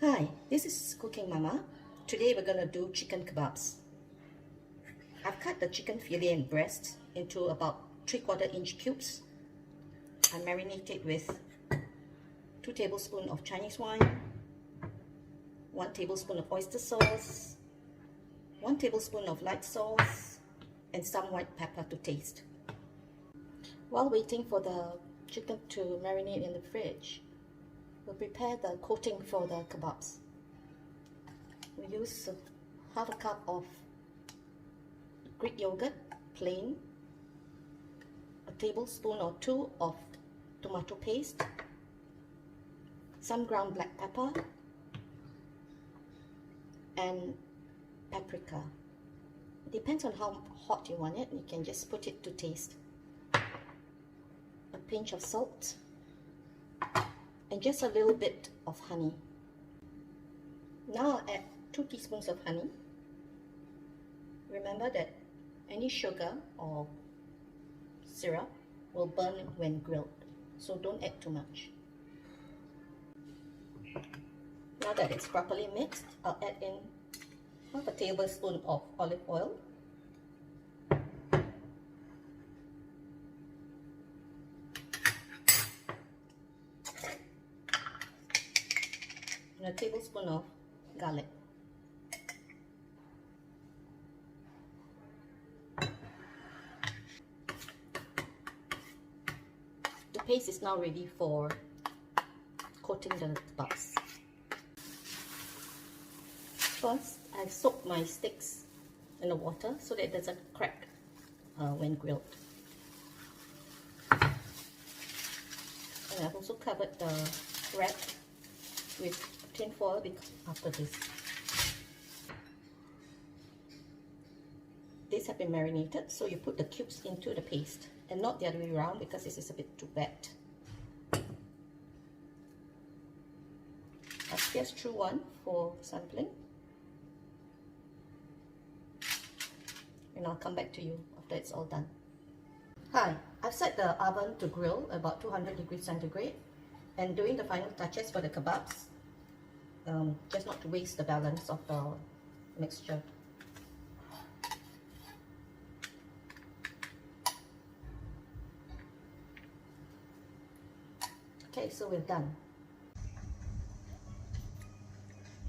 Hi, this is Cooking Mama. Today we're gonna do chicken kebabs. I've cut the chicken fillet and breast into about 3/4 inch cubes. I marinate it with 2 tablespoons of Chinese wine, 1 tablespoon of oyster sauce, 1 tablespoon of light sauce, and some white pepper to taste. While waiting for the chicken to marinate in the fridge, we'll prepare the coating for the kebabs. We use half a cup of Greek yogurt, plain, a tablespoon or 2 of tomato paste, some ground black pepper, and paprika. It depends on how hot you want it. You can just put it to taste. A pinch of salt, and just a little bit of honey. Now I'll add 2 teaspoons of honey. Remember that any sugar or syrup will burn when grilled, so don't add too much. Now that it's properly mixed, I'll add in half a tablespoon of olive oil, and a tablespoon of garlic. The paste is now ready for coating the kebabs. First, I soak my sticks in the water so that it doesn't crack when grilled. And I've also covered the wrap with tin foil after this. These have been marinated, so you put the cubes into the paste and not the other way around because this is a bit too wet. I'll pierce through one for sampling, and I'll come back to you after it's all done. Hi, I've set the oven to grill about 200 degrees centigrade, and doing the final touches for the kebabs, just not to waste the balance of the mixture. Okay, so we're done.